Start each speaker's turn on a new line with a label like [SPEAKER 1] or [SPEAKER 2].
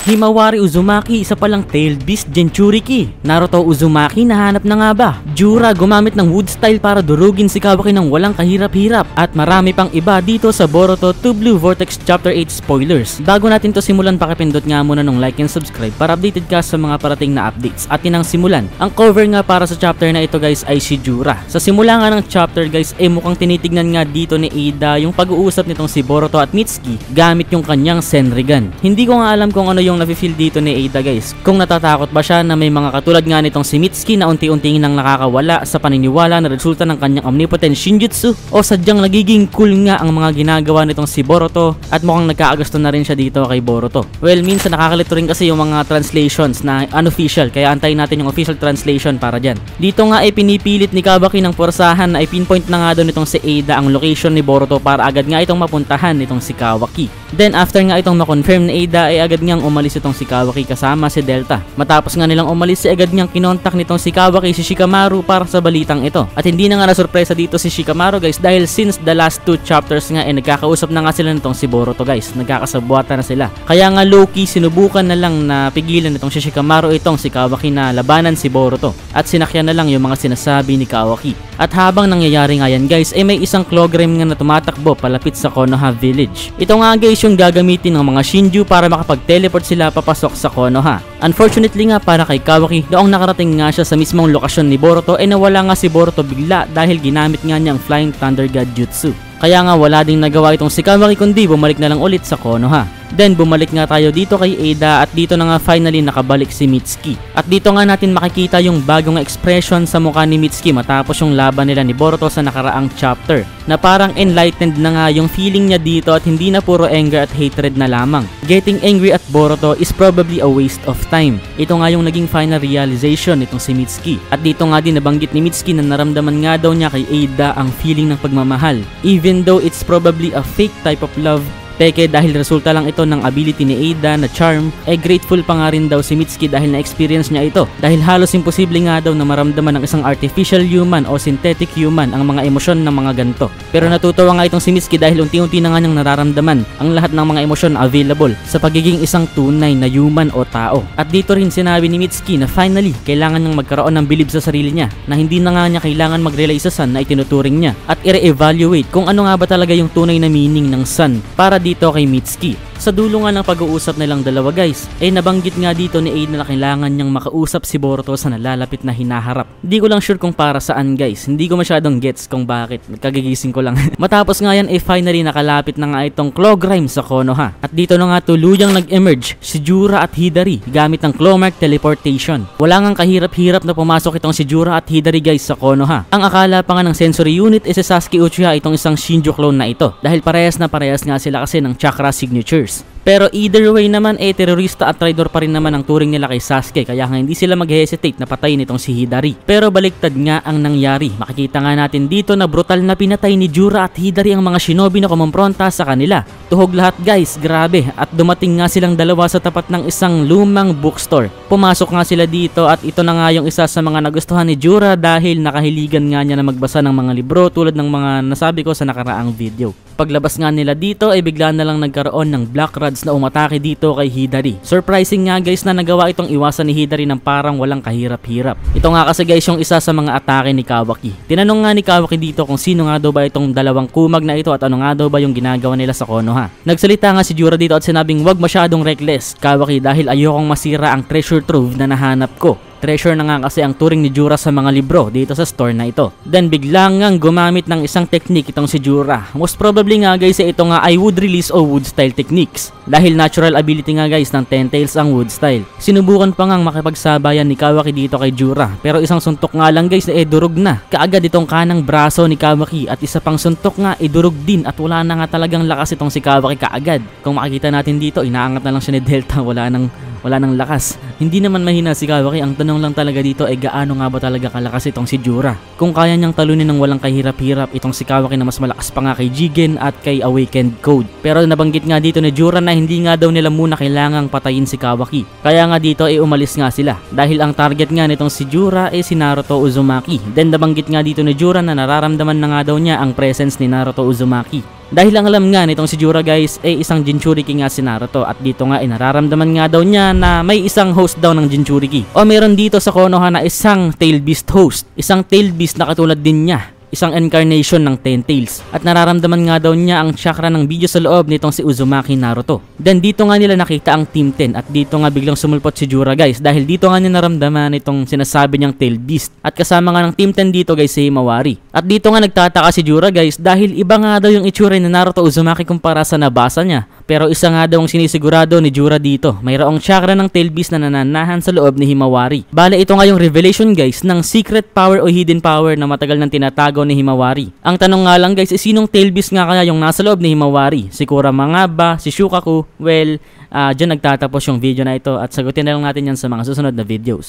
[SPEAKER 1] Himawari Uzumaki, isa palang tailed beast Jinchuriki. Naruto Uzumaki, nahanap na nga ba? Jura gumamit ng wood style para durugin si Kawaki ng walang kahirap-hirap. At marami pang iba dito sa Boruto 2 Blue Vortex Chapter 8 spoilers. Bago natin to simulan, pakipindot nga muna ng like and subscribe para updated ka sa mga parating na updates. At tinang simulan, ang cover nga para sa chapter na ito guys ay si Jura. Sa simula nga ng chapter guys ay mukhang tinitignan nga dito ni Ida yung pag-uusap nitong si Boruto at Mitsuki gamit yung kanyang Senrigan. Hindi ko nga alam kung ano yung nafe-feel dito ni Ida guys. Kung natatakot ba siya na may mga katulad nga nitong si Mitsuki na unti-unting nang nakakawala sa paniniwala na resulta ng kanyang omnipotent Shinjutsu, o sadyang nagiging cool nga ang mga ginagawa nitong si Boruto at mukhang nagkakagusto na rin siya dito kay Boruto. Well, minsan nakakalito rin kasi yung mga translations na unofficial, kaya antayin natin yung official translation para dyan. Dito nga ay pinipilit ni Kawaki ng porsahan na ipinpoint na nga doon nitong si Ida ang location ni Boruto para agad nga itong mapuntahan nitong si Kawaki. Then after nga itong makonfirm ni Ida ay agad ngang umalis itong si Kawaki kasama si Delta. Matapos nga nilang umalis ay agad niyang kinontak nitong si Kawaki si Shikamaru para sa balitang ito. At hindi na nga nasurpresa dito si Shikamaru guys dahil since the last 2 chapters nga ay nagkakausap na nga sila nitong si Boruto guys. Nagkakasabuatan na sila. Kaya nga low-key sinubukan na lang na pigilan nitong si Shikamaru itong si Kawaki na labanan si Boruto. At sinakyan na lang yung mga sinasabi ni Kawaki. At habang nangyayari nga yan guys ay may isang Clawgram nga na tumatakbo palapit sa Konoha Village. Ito nga guys yung gagamitin ng mga Shinju para makapag-teleport sila papasok sa Konoha. Unfortunately nga para kay Kawaki, noong nakarating nga siya sa mismong lokasyon ni Boruto ay nawala nga si Boruto bigla dahil ginamit nga niyang Flying Thunder God Jutsu. Kaya nga wala ding nagawa itong si Kawaki kundi bumalik na lang ulit sa Konoha. Then bumalik nga tayo dito kay Ida at dito na nga finally nakabalik si Mitsuki. At dito nga natin makikita yung bagong expression sa mukha ni Mitsuki matapos yung laban nila ni Boruto sa nakaraang chapter. Na parang enlightened na nga yung feeling niya dito at hindi na puro anger at hatred na lamang. Getting angry at Boruto is probably a waste of time. Ito nga yung naging final realization nitong si Mitsuki. At dito nga din nabanggit ni Mitsuki na naramdaman nga daw niya kay Ida ang feeling ng pagmamahal. Even though it's probably a fake type of love, peke dahil resulta lang ito ng ability ni Ida na charm, grateful pa nga rin daw si Mitsuki dahil na-experience niya ito. Dahil halos imposible nga daw na maramdaman ng isang artificial human o synthetic human ang mga emosyon ng mga ganito. Pero natutuwa nga itong si Mitsuki dahil unti-unti na nga niyang nararamdaman ang lahat ng mga emosyon available sa pagiging isang tunay na human o tao. At dito rin sinabi ni Mitsuki na finally, kailangan niyang magkaroon ng bilib sa sarili niya na hindi na nga niya kailangan mag-rely sa sun na itinuturing niya at i-re-evaluate kung ano nga ba talaga yung tunay na meaning ng sun para dito kay Mitsuki. Sa dulo nga ng pag-uusap nilang dalawa guys, ay nabanggit nga dito ni Ida na kailangan niyang makausap si Boruto sa nalalapit na hinaharap. Hindi ko lang sure kung para saan guys, hindi ko masyadong gets kung bakit, kagigising ko lang. Matapos nga yan ay finally nakalapit na nga itong Clawgram sa Konoha. At dito na nga tuluyang nag-emerge si Jura at Hidari gamit ng Clawmark Teleportation. Wala ngang kahirap-hirap na pumasok itong si Jura at Hidari guys sa Konoha. Ang akala pa nga ng sensory unit ay si Sasuke Uchiha itong isang Shinju clone na ito dahil parehas na parehas nga sila kasi ng chakra signatures. Pero either way naman terorista at traitor pa rin naman ang turing nila kay Sasuke kaya nga hindi sila mag-hesitate na patayin itong si Hidari. Pero baliktad nga ang nangyari. Makikita nga natin dito na brutal na pinatay ni Jura at Hidari ang mga shinobi na kumompronta sa kanila. Tuhog lahat guys, grabe. At dumating nga silang dalawa sa tapat ng isang lumang bookstore. Pumasok nga sila dito at ito na nga yung isa sa mga nagustuhan ni Jura dahil nakahiligan nga niya na magbasa ng mga libro tulad ng mga nasabi ko sa nakaraang video. Paglabas nga nila dito ay bigla na lang nagkaroon ng Black Rods na umatake dito kay Hidari. Surprising nga guys na nagawa itong iwasan ni Hidari ng parang walang kahirap-hirap. Ito nga kasi guys yung isa sa mga atake ni Kawaki. Tinanong nga ni Kawaki dito kung sino nga daw ba itong dalawang kumag na ito at ano nga daw ba yung ginagawa nila sa Konoha. Nagsalita nga si Jura dito at sinabing wag masyadong reckless Kawaki dahil ayokong masira ang treasure trove na nahanap ko. Treasure na nga kasi ang turing ni Jura sa mga libro dito sa store na ito. Then biglang ngang gumamit ng isang technique itong si Jura. Most probably nga guys ito nga ay wood release o wood style techniques. Dahil natural ability nga guys ng Ten Tails ang wood style. Sinubukan pa ngang makipagsabayan ni Kawaki dito kay Jura. Pero isang suntok nga lang guys na durog na. Kaagad itong kanang braso ni Kawaki at isa pang suntok nga durog din at wala na nga talagang lakas itong si Kawaki kaagad. Kung makikita natin dito inaangat na lang siya ni Delta, wala nang lakas. Hindi naman mahina si Kawaki, ang tanong lang talaga dito ay gaano nga ba talaga kalakas itong si Jura. Kung kaya niyang talunin ng walang kahirap-hirap itong si Kawaki na mas malakas pa nga kay Jigen at kay Awakened Code. Pero nabanggit nga dito ni Jura na hindi nga daw nila muna kailangang patayin si Kawaki. Kaya nga dito ay umalis nga sila. Dahil ang target nga nitong si Jura ay si Naruto Uzumaki. Then nabanggit nga dito ni Jura na nararamdaman na nga daw niya ang presence ni Naruto Uzumaki. Dahil ang alam nga nitong si Jura guys ay isang Jinchuriki nga si Naruto at dito nga nararamdaman nga daw niya na may isang host daw ng Jinchuriki. O meron dito sa Konoha na isang Tail Beast host, isang Tail Beast na katulad din niya, isang incarnation ng Ten Tails. At nararamdaman nga daw niya ang chakra ng video sa loob nitong si Uzumaki Naruto. Then dito nga nila nakita ang Team 10 at dito nga biglang sumulpot si Jura guys dahil dito nga niya naramdaman itong sinasabi niyang Tail Beast. At kasama nga ng Team 10 dito guys si Himawari. At dito nga nagtataka si Jura guys dahil iba nga daw yung itsura ni Naruto Uzumaki kumpara sa nabasa niya. Pero isa nga daw ang sinisigurado ni Jura dito, mayroong chakra ng Tail Beast na nananahan sa loob ni Himawari. Bale ito nga yung revelation guys ng secret power o hidden power na matagal nang tinatago ni Himawari. Ang tanong nga lang guys, sinong Tail Beast nga kaya yung nasa loob ni Himawari? Si Kurama nga ba? Si Shukaku? Well, dyan nagtatapos yung video na ito at sagutin na lang natin yan sa mga susunod na videos.